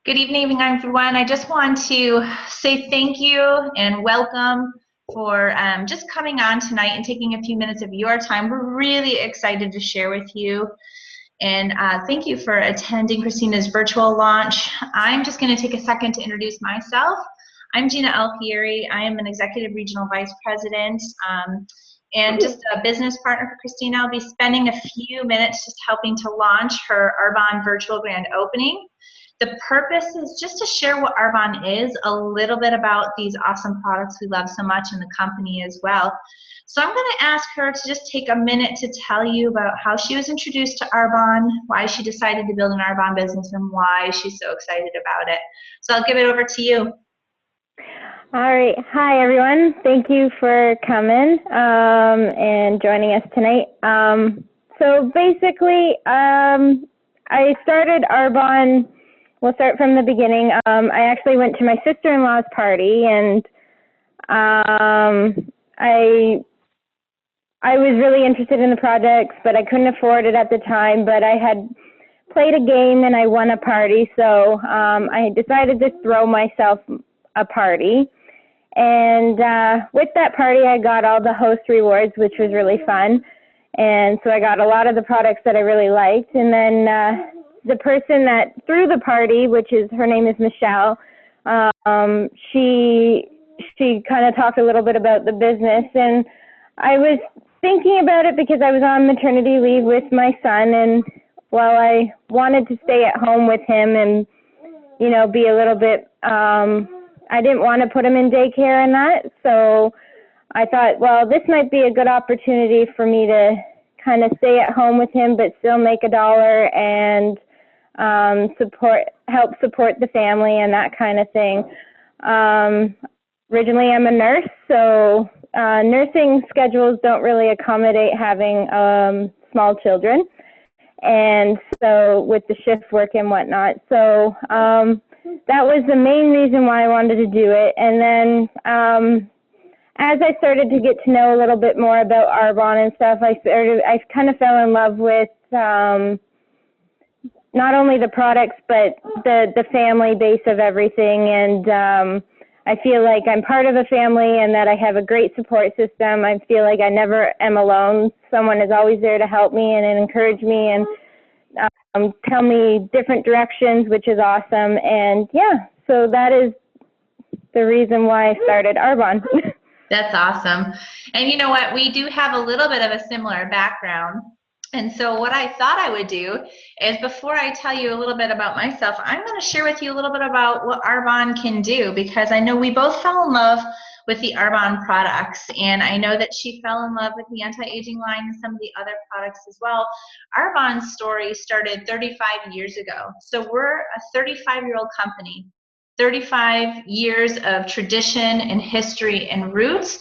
Good evening, everyone. I just want to say thank you and welcome for just coming on tonight and taking a few minutes of your time. We're really excited to share with you. And thank you for attending Christina's virtual launch. I'm just going to take a second to introduce myself. I'm Gina Alfieri. I am an Executive Regional Vice President and just a business partner for Christina. I'll be spending a few minutes just helping to launch her Arbonne virtual grand opening. The purpose is just to share what Arbonne is, a little bit about these awesome products we love so much, and the company as well. So I'm going to ask her to just take a minute to tell you about how she was introduced to Arbonne, why she decided to build an Arbonne business, and why she's so excited about it. So I'll give it over to you. All right. Hi, everyone. Thank you for coming and joining us tonight. So basically, I started Arbonne. We'll start from the beginning. I actually went to my sister-in-law's party, and I was really interested in the products, but I couldn't afford it at the time. But I had played a game and I won a party, so I decided to throw myself a party. And with that party, I got all the host rewards, which was really fun. And so I got a lot of the products that I really liked. And then the person that threw the party, her name is Michelle, she kind of talked a little bit about the business. And I was thinking about it because I was on maternity leave with my son. And while I wanted to stay at home with him and, you know, be a little bit, I didn't want to put him in daycare and that. So I thought, well, this might be a good opportunity for me to kind of stay at home with him, but still make a dollar and help support the family and that kind of thing. Originally, I'm a nurse, so nursing schedules don't really accommodate having small children, and so with the shift work and whatnot. So that was the main reason why I wanted to do it. And then as I started to get to know a little bit more about Arbonne and stuff, I kind of fell in love with not only the products, but the family base of everything. And I feel like I'm part of a family and that I have a great support system. I feel like I never am alone. Someone is always there to help me and encourage me and tell me different directions, which is awesome. And yeah, so that is the reason why I started Arbonne. That's awesome. And you know what? We do have a little bit of a similar background. And so what I thought I would do is, before I tell you a little bit about myself, I'm going to share with you a little bit about what Arbonne can do, because I know we both fell in love with the Arbonne products, and I know that she fell in love with the anti-aging line and some of the other products as well. Arbonne's story started 35 years ago. So we're a 35-year-old company, 35 years of tradition and history and roots.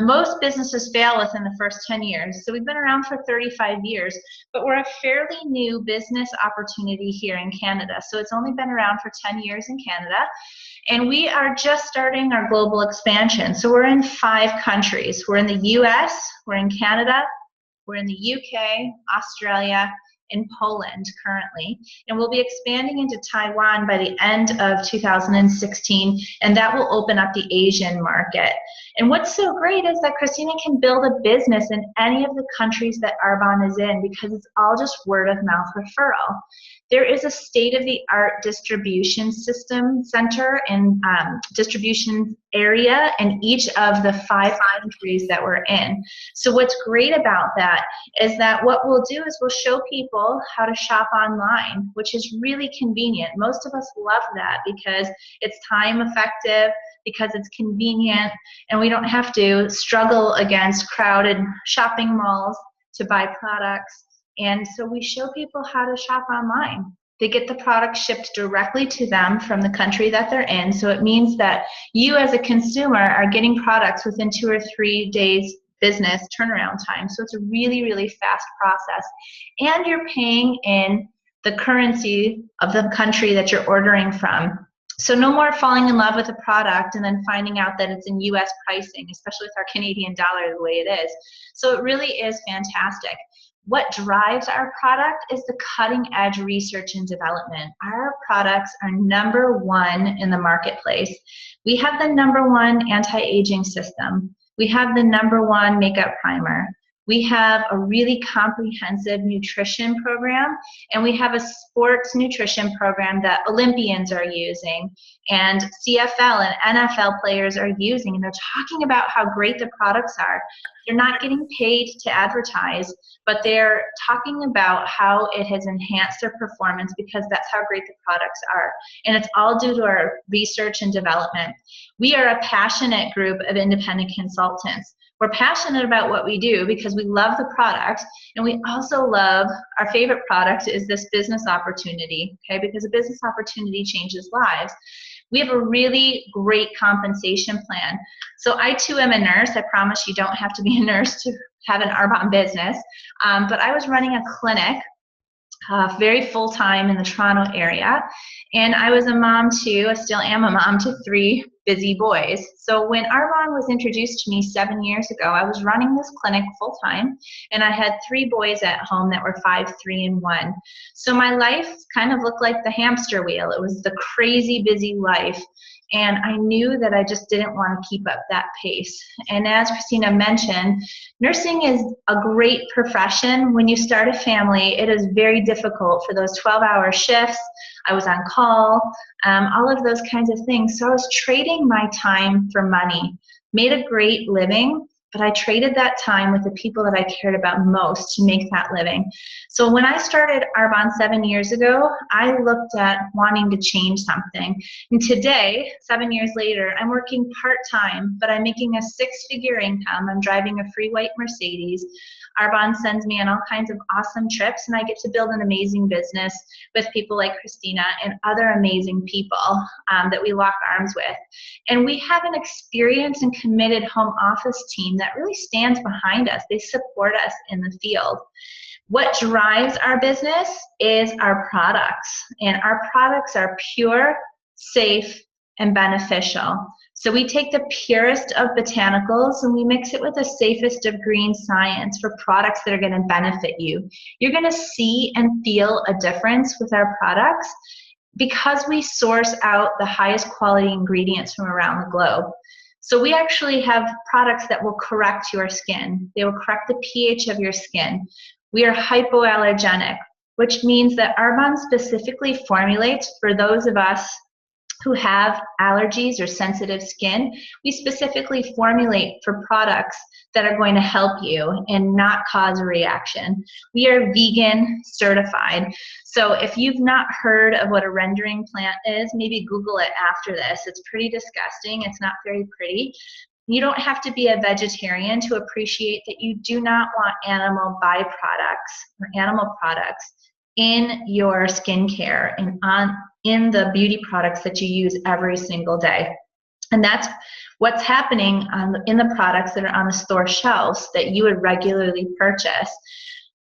Most businesses fail within the first 10 years. So we've been around for 35 years, but we're a fairly new business opportunity here in Canada. So it's only been around for 10 years in Canada. And we are just starting our global expansion. So we're in 5 countries. We're in the US, we're in Canada, we're in the UK, Australia, in Poland currently, and we'll be expanding into Taiwan by the end of 2016, and that will open up the Asian market. And what's so great is that Christina can build a business in any of the countries that Arbonne is in, because it's all just word of mouth referral. There is a state-of-the-art distribution system center and distribution area in each of the 5 countries that we're in. So what's great about that is that what we'll do is we'll show people how to shop online, which is really convenient. Most of us love that because it's time effective, because it's convenient, and we don't have to struggle against crowded shopping malls to buy products. And so we show people how to shop online. They get the product shipped directly to them from the country that they're in. So it means that you as a consumer are getting products within 2 or 3 days business turnaround time. So it's a really, really fast process. And you're paying in the currency of the country that you're ordering from. So no more falling in love with a product and then finding out that it's in US pricing, especially with our Canadian dollar the way it is. So it really is fantastic. what drives our product is the cutting edge research and development. Our products are number one in the marketplace. We have the number one anti-aging system. We have the number one makeup primer. We have a really comprehensive nutrition program, and we have a sports nutrition program that Olympians are using, and CFL and NFL players are using, and they're talking about how great the products are. They're not getting paid to advertise, but they're talking about how it has enhanced their performance because that's how great the products are. And it's all due to our research and development. We are a passionate group of independent consultants. We're passionate about what we do because we love the product, and we also love, our favorite product is this business opportunity, okay, because a business opportunity changes lives. We have a really great compensation plan. So I too am a nurse. I promise you don't have to be a nurse to have an Arbonne business, but I was running a clinic very full-time in the Toronto area, and I was a mom to, I still am a mom to 3 busy boys. So when Arbonne was introduced to me 7 years ago, I was running this clinic full-time, and I had 3 boys at home that were 5, 3, and 1. So my life kind of looked like the hamster wheel. It was the crazy busy life, and I knew that I just didn't want to keep up that pace. And as Christina mentioned, nursing is a great profession. When you start a family, it is very difficult for those 12-hour shifts. I was on call, all of those kinds of things. So I was trading my time for money. Made a great living, but I traded that time with the people that I cared about most to make that living. So when I started Arbonne 7 years ago, I looked at wanting to change something. And today, 7 years later, I'm working part-time, but I'm making a 6-figure income. I'm driving a free white Mercedes. Arbonne sends me on all kinds of awesome trips, and I get to build an amazing business with people like Christina and other amazing people that we lock arms with. And we have an experienced and committed home office team that really stands behind us. They support us in the field. What drives our business is our products, and our products are pure, safe, and beneficial. So we take the purest of botanicals and we mix it with the safest of green science for products that are going to benefit you. You're going to see and feel a difference with our products because we source out the highest quality ingredients from around the globe. So we actually have products that will correct your skin. They will correct the pH of your skin. We are hypoallergenic, which means that Arbonne specifically formulates for those of us who have allergies or sensitive skin. We specifically formulate for products that are going to help you and not cause a reaction. We are vegan certified. So if you've not heard of what a rendering plant is, maybe Google it after this. It's pretty disgusting. It's not very pretty. You don't have to be a vegetarian to appreciate that you do not want animal byproducts or animal products in your skincare and in the beauty products that you use every single day. And that's what's happening in the products that are on the store shelves that you would regularly purchase.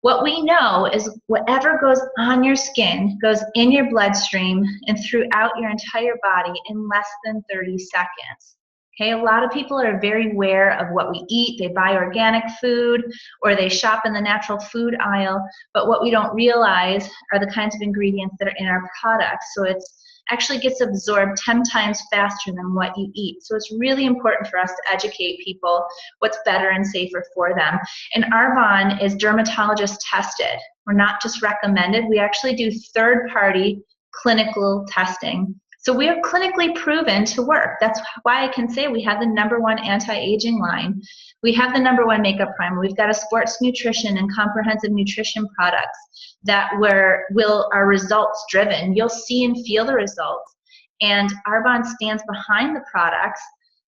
What we know is whatever goes on your skin goes in your bloodstream and throughout your entire body in less than 30 seconds. Okay, a lot of people are very aware of what we eat. They buy organic food or they shop in the natural food aisle, but what we don't realize are the kinds of ingredients that are in our products. So it actually gets absorbed 10 times faster than what you eat. So it's really important for us to educate people what's better and safer for them. And Arbonne is dermatologist tested. We're not just recommended. We actually do third-party clinical testing. So we are clinically proven to work. That's why I can say we have the #1 anti-aging line. We have the #1 makeup primer. We've got a sports nutrition and comprehensive nutrition products that are results driven. You'll see and feel the results. And Arbonne stands behind the products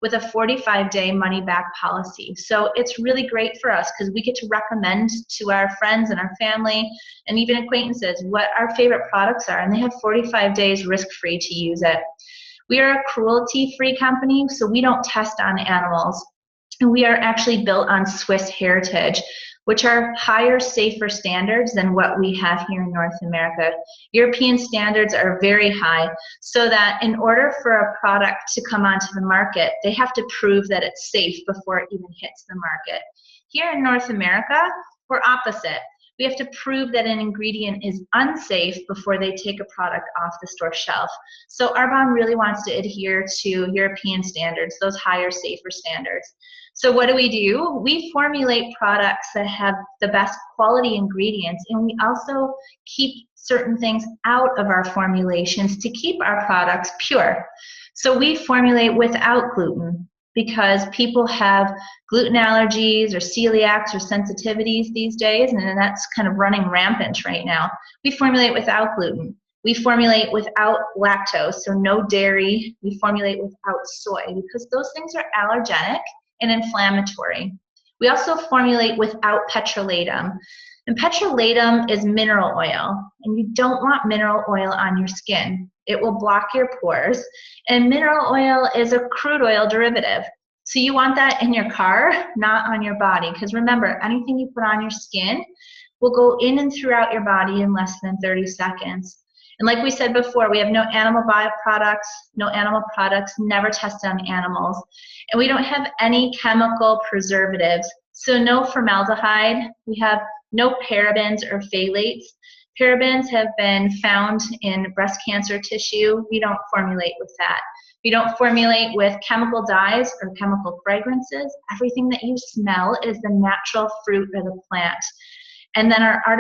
with a 45-day money-back policy. So it's really great for us because we get to recommend to our friends and our family and even acquaintances what our favorite products are, and they have 45 days risk-free to use it. We are a cruelty-free company, so we don't test on animals. And we are actually built on Swiss heritage, which are higher, safer standards than what we have here in North America. European standards are very high, so that in order for a product to come onto the market, they have to prove that it's safe before it even hits the market. Here in North America, we're opposite. We have to prove that an ingredient is unsafe before they take a product off the store shelf. So Arbonne really wants to adhere to European standards, those higher, safer standards. So what do? We formulate products that have the best quality ingredients, and we also keep certain things out of our formulations to keep our products pure. So we formulate without gluten because people have gluten allergies or celiacs or sensitivities these days, and that's kind of running rampant right now. We formulate without gluten. We formulate without lactose, so no dairy. We formulate without soy because those things are allergenic and inflammatory. We also formulate without petrolatum. And petrolatum is mineral oil, and you don't want mineral oil on your skin. It will block your pores, and mineral oil is a crude oil derivative. So you want that in your car, not on your body, because remember, anything you put on your skin will go in and throughout your body in less than 30 seconds. And like we said before, we have no animal products, never tested on animals. And we don't have any chemical preservatives. So no formaldehyde. We have no parabens or phthalates. Parabens have been found in breast cancer tissue. We don't formulate with that. We don't formulate with chemical dyes or chemical fragrances. Everything that you smell is the natural fruit of the plant. And then our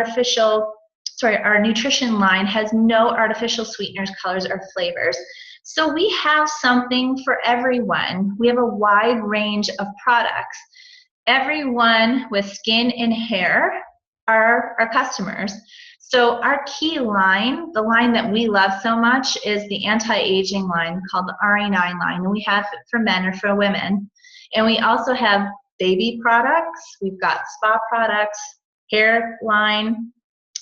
nutrition line has no artificial sweeteners, colors, or flavors. So we have something for everyone. We have a wide range of products. Everyone with skin and hair are our customers. So our key line, the line that we love so much, is the anti-aging line called the RE9 line, and we have it for men or for women. And we also have baby products, we've got spa products, hair line.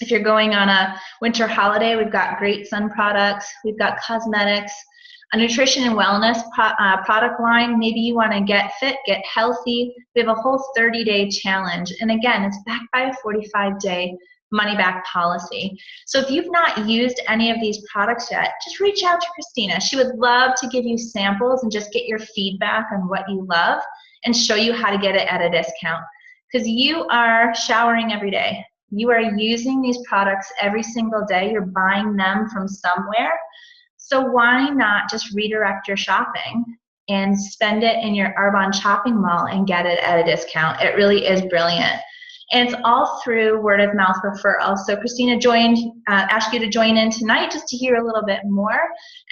If you're going on a winter holiday, we've got great sun products, we've got cosmetics, a nutrition and wellness product line. Maybe you want to get fit, get healthy. We have a whole 30-day challenge. And again, it's backed by a 45-day money-back policy. So if you've not used any of these products yet, just reach out to Christina. She would love to give you samples and just get your feedback on what you love and show you how to get it at a discount. Because you are showering every day. You are using these products every single day. You're buying them from somewhere. So why not just redirect your shopping and spend it in your Arbonne shopping mall and get it at a discount? It really is brilliant. And it's all through word of mouth referral. So Christina asked you to join in tonight just to hear a little bit more.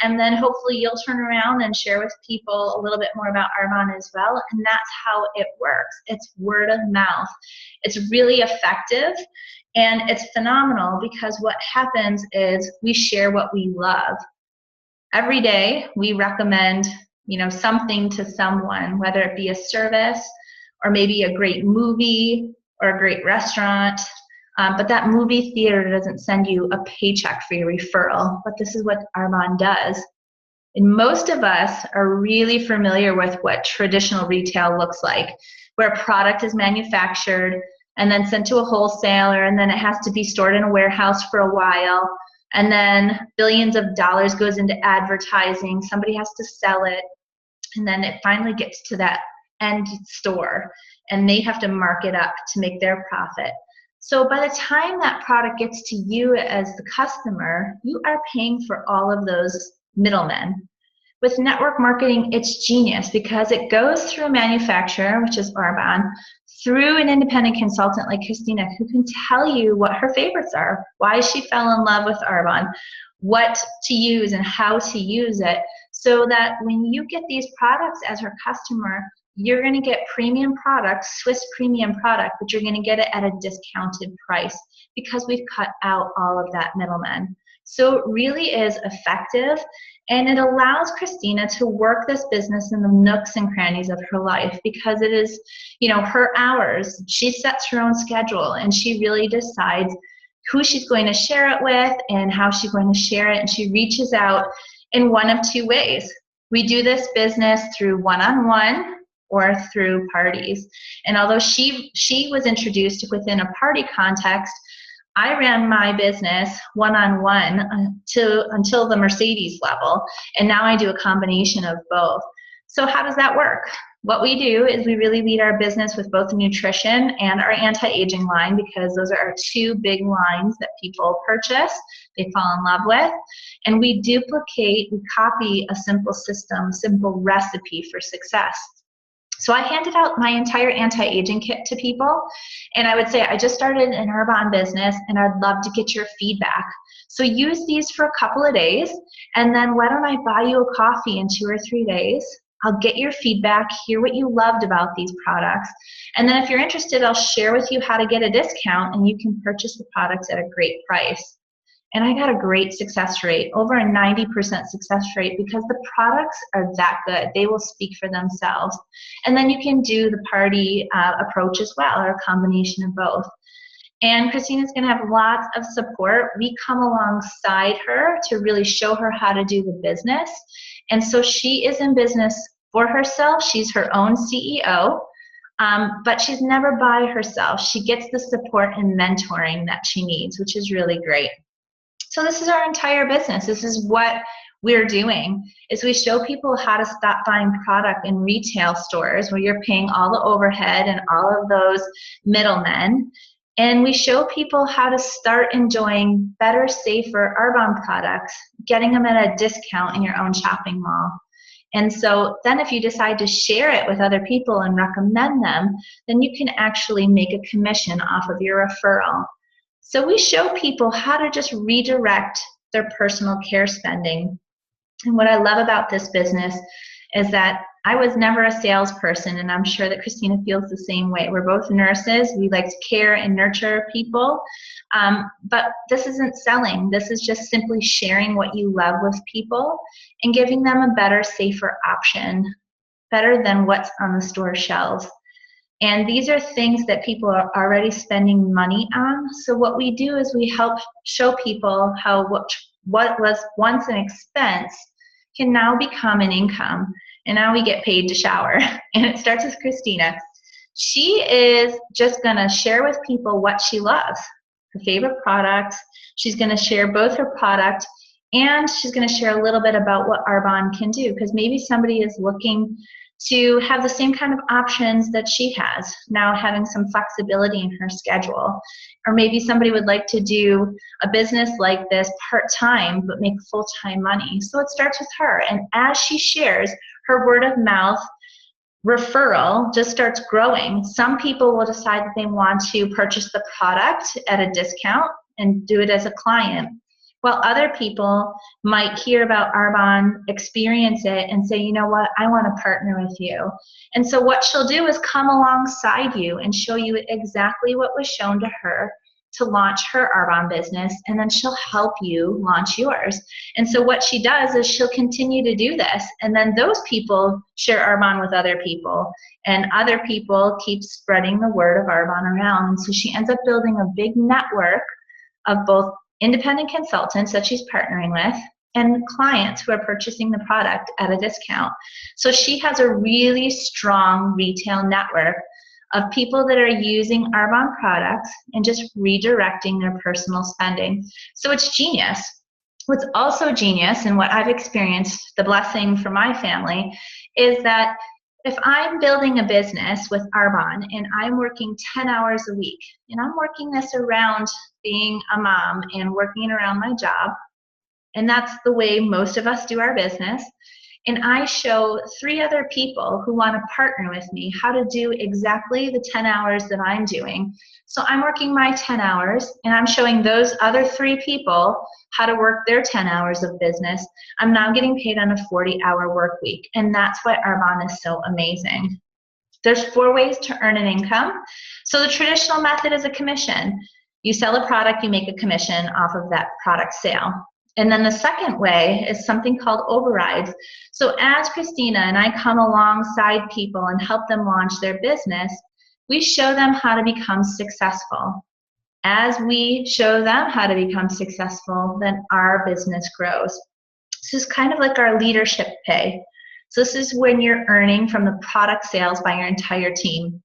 And then hopefully you'll turn around and share with people a little bit more about Arbonne as well. And that's how it works. It's word of mouth. It's really effective. And it's phenomenal because what happens is we share what we love. Every day we recommend, something to someone, whether it be a service or maybe a great movie or a great restaurant, but that movie theater doesn't send you a paycheck for your referral, but this is what Arbonne does. And most of us are really familiar with what traditional retail looks like, where a product is manufactured and then sent to a wholesaler, and then it has to be stored in a warehouse for a while, and then billions of dollars goes into advertising, somebody has to sell it, and then it finally gets to that end store, and they have to mark it up to make their profit. So by the time that product gets to you as the customer, you are paying for all of those middlemen. With network marketing, it's genius because it goes through a manufacturer, which is Arbonne, through an independent consultant like Christina, who can tell you what her favorites are, why she fell in love with Arbonne, what to use and how to use it, so that when you get these products as her customer, you're going to get premium product, Swiss premium product, but you're going to get it at a discounted price because we've cut out all of that middleman. So it really is effective, and it allows Christina to work this business in the nooks and crannies of her life because it is, her hours. She sets her own schedule, and she really decides who she's going to share it with and how she's going to share it, and she reaches out in one of two ways. We do this business through one-on-one or through parties. And although she was introduced within a party context, I ran my business one-on-one until the Mercedes level, and now I do a combination of both. So how does that work? What we do is we really lead our business with both nutrition and our anti-aging line, because those are our two big lines that people purchase, they fall in love with. And we copy a simple system, simple recipe for success. So I handed out my entire anti-aging kit to people, and I would say, I just started an Arbonne business and I'd love to get your feedback. So use these for a couple of days, and then why don't I buy you a coffee in 2 or 3 days? I'll get your feedback, hear what you loved about these products, and then if you're interested, I'll share with you how to get a discount and you can purchase the products at a great price. And I got a great success rate, over a 90% success rate, because the products are that good. They will speak for themselves. And then you can do the party approach as well, or a combination of both. And Christina's going to have lots of support. We come alongside her to really show her how to do the business. And so she is in business for herself. She's her own CEO, but she's never by herself. She gets the support and mentoring that she needs, which is really great. So this is our entire business. This is what we're doing, is we show people how to stop buying product in retail stores where you're paying all the overhead and all of those middlemen. And we show people how to start enjoying better, safer Arbonne products, getting them at a discount in your own shopping mall. And so then if you decide to share it with other people and recommend them, then you can actually make a commission off of your referral. So we show people how to just redirect their personal care spending. And what I love about this business is that I was never a salesperson, and I'm sure that Christina feels the same way. We're both nurses. We like to care and nurture people. But this isn't selling. This is just simply sharing what you love with people and giving them a better, safer option, better than what's on the store shelves. And these are things that people are already spending money on. So what we do is we help show people how what was once an expense can now become an income. And now we get paid to shower. And it starts with Christina. She is just going to share with people what she loves, her favorite products. She's going to share both her product, and she's going to share a little bit about what Arbonne can do, because maybe somebody is looking to have the same kind of options that she has, now having some flexibility in her schedule. Or maybe somebody would like to do a business like this part-time but make full-time money. So it starts with her. And as she shares, her word of mouth referral just starts growing. Some people will decide that they want to purchase the product at a discount and do it as a client, while other people might hear about Arbonne, experience it, and say, you know what, I want to partner with you. And so what she'll do is come alongside you and show you exactly what was shown to her to launch her Arbonne business, and then she'll help you launch yours. And so what she does is she'll continue to do this, and then those people share Arbonne with other people, and other people keep spreading the word of Arbonne around. And so she ends up building a big network of both independent consultants that she's partnering with and clients who are purchasing the product at a discount. So she has a really strong retail network of people that are using Arbonne products and just redirecting their personal spending. So it's genius. What's also genius, and what I've experienced, the blessing for my family, is that if I'm building a business with Arbonne and I'm working 10 hours a week, and I'm working this around being a mom and working around my job, and that's the way most of us do our business, and I show 3 other people who want to partner with me how to do exactly the 10 hours that I'm doing. So I'm working my 10 hours, and I'm showing those other 3 people how to work their 10 hours of business. I'm now getting paid on a 40-hour work week, and that's why Arbonne is so amazing. There's 4 ways to earn an income. So the traditional method is a commission. You sell a product, you make a commission off of that product sale. And then the second way is something called overrides. So as Christina and I come alongside people and help them launch their business, we show them how to become successful. As we show them how to become successful, then our business grows. This is kind of like our leadership pay. So this is when you're earning from the product sales by your entire team.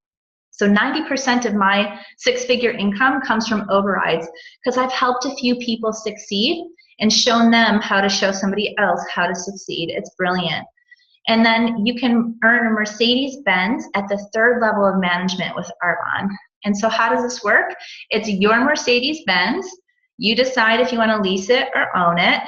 So 90% of my 6-figure income comes from overrides, because I've helped a few people succeed and shown them how to show somebody else how to succeed. It's brilliant. And then you can earn a Mercedes-Benz at the 3rd level of management with Arbonne. And so how does this work? It's your Mercedes-Benz. You decide if you want to lease it or own it.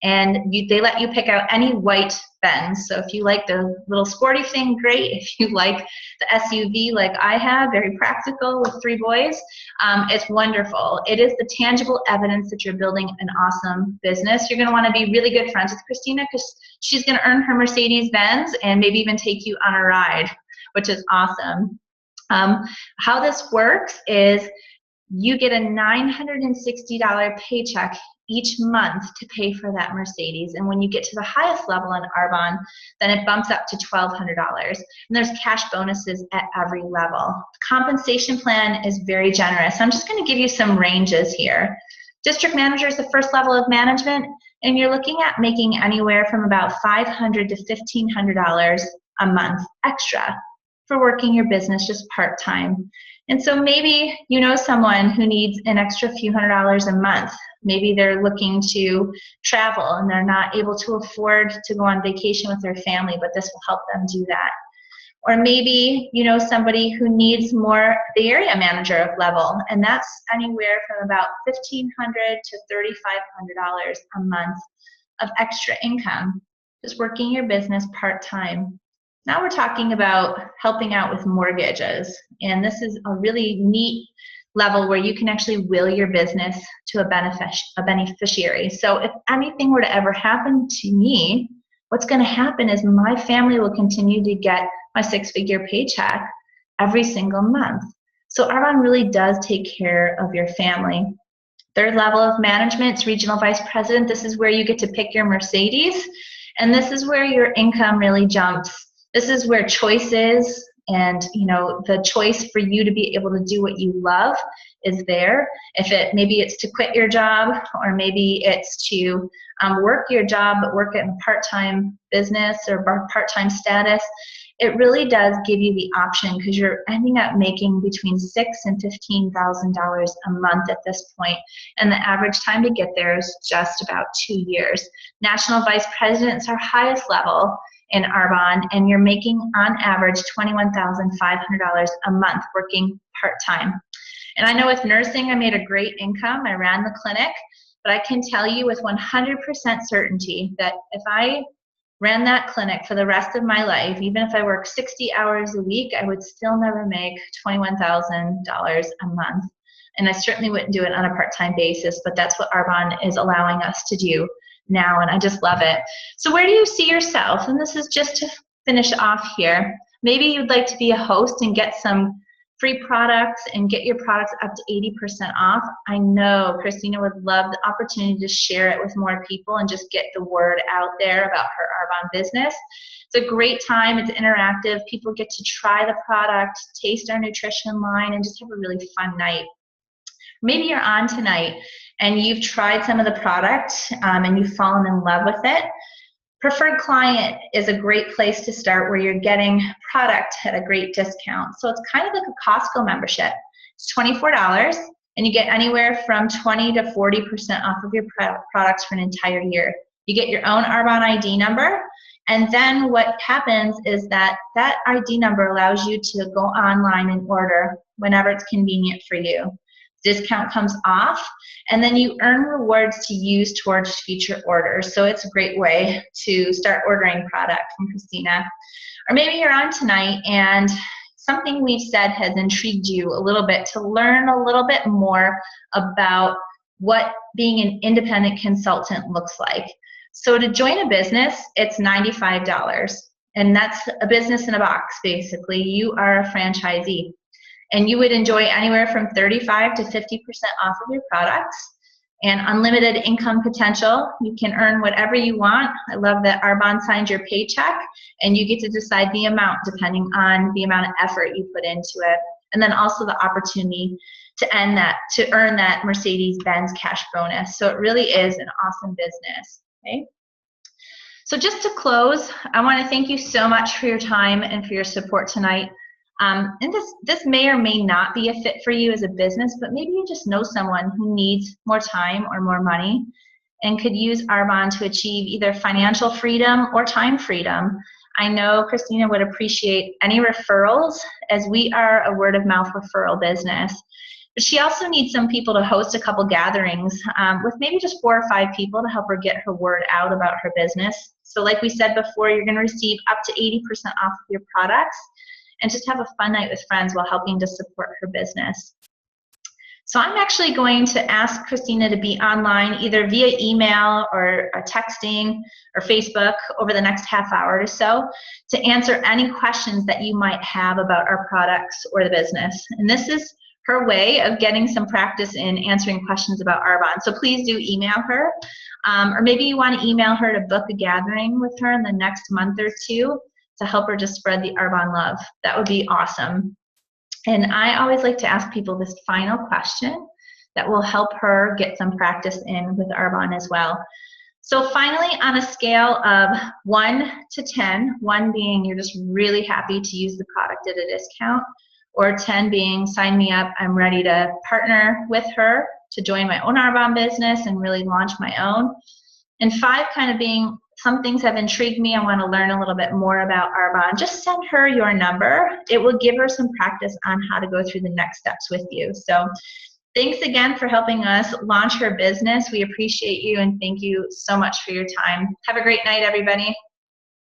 And they let you pick out any white Benz. So if you like the little sporty thing, great. If you like the SUV like I have, very practical with 3 boys, it's wonderful. It is the tangible evidence that you're building an awesome business. You're going to want to be really good friends with Christina because she's going to earn her Mercedes-Benz and maybe even take you on a ride, which is awesome. How this works is you get a $960 paycheck each month to pay for that Mercedes. And when you get to the highest level in Arbonne, then it bumps up to $1,200. And there's cash bonuses at every level. The compensation plan is very generous. I'm just going to give you some ranges here. District manager is the 1st level of management, and you're looking at making anywhere from about $500 to $1,500 a month extra for working your business just part-time. And so maybe you know someone who needs an extra few $100s a month. Maybe they're looking to travel and they're not able to afford to go on vacation with their family, but this will help them do that. Or maybe you know somebody who needs more the area manager level, and that's anywhere from about $1,500 to $3,500 a month of extra income, just working your business part-time. Now we're talking about helping out with mortgages, and this is a really neat level where you can actually will your business to a beneficiary. So if anything were to ever happen to me, what's going to happen is my family will continue to get my 6-figure paycheck every single month. So Arbonne really does take care of your family. 3rd level of management is regional vice president. This is where you get to pick your Mercedes, and this is where your income really jumps. This is where choice is, and the choice for you to be able to do what you love is there. Maybe it's to quit your job, or maybe it's to work your job but work it in part-time business or part-time status. It really does give you the option, because you're ending up making between $6,000 and $15,000 a month at this point, and the average time to get there is just about 2 years. National vice president is our highest level in Arbonne, and you're making on average $21,500 a month working part-time. And I know with nursing I made a great income. I ran the clinic, but I can tell you with 100% certainty that if I ran that clinic for the rest of my life, even if I worked 60 hours a week, I would still never make $21,000 a month. And I certainly wouldn't do it on a part-time basis, but that's what Arbonne is allowing us to do now, and I just love it. So where do you see yourself? And this is just to finish off here. Maybe you'd like to be a host and get some free products and get your products up to 80% off. I know Christina would love the opportunity to share it with more people and just get the word out there about her Arbonne business. It's a great time. It's interactive. People get to try the product, taste our nutrition line, and just have a really fun night. Maybe you're on tonight and you've tried some of the product and you've fallen in love with it. Preferred Client is a great place to start, where you're getting product at a great discount. So it's kind of like a Costco membership. It's $24, and you get anywhere from 20 to 40% off of your products for an entire year. You get your own Arbonne ID number, and then what happens is that ID number allows you to go online and order whenever it's convenient for you. Discount comes off, and then you earn rewards to use towards future orders. So it's a great way to start ordering product from Christina. Or maybe you're on tonight and something we've said has intrigued you a little bit to learn a little bit more about what being an independent consultant looks like. So to join a business, it's $95, and that's a business in a box, basically. You are a franchisee, and you would enjoy anywhere from 35 to 50% off of your products and unlimited income potential. You can earn whatever you want. I love that Arbonne signs your paycheck, and you get to decide the amount depending on the amount of effort you put into it. And then also the opportunity to earn that Mercedes-Benz cash bonus. So it really is an awesome business. Okay. So just to close, I want to thank you so much for your time and for your support tonight. And this may or may not be a fit for you as a business, but maybe you just know someone who needs more time or more money and could use Arbonne to achieve either financial freedom or time freedom. I know Christina would appreciate any referrals, as we are a word of mouth referral business. But she also needs some people to host a couple gatherings with maybe just 4 or 5 people to help her get her word out about her business. So like we said before, you're going to receive up to 80% off of your products and just have a fun night with friends while helping to support her business. So I'm actually going to ask Christina to be online either via email or texting or Facebook over the next half hour or so to answer any questions that you might have about our products or the business. And this is her way of getting some practice in answering questions about Arbonne. So please do email her. Or maybe you want to email her to book a gathering with her in the next month or 2 to help her just spread the Arbonne love. That would be awesome. And I always like to ask people this final question that will help her get some practice in with Arbonne as well. So finally, on a scale of 1 to 10, 1 being you're just really happy to use the product at a discount, or 10 being sign me up, I'm ready to partner with her to join my own Arbonne business and really launch my own, and 5 kind of being some things have intrigued me, I want to learn a little bit more about Arbonne, just send her your number. It will give her some practice on how to go through the next steps with you. So thanks again for helping us launch her business. We appreciate you and thank you so much for your time. Have a great night, everybody.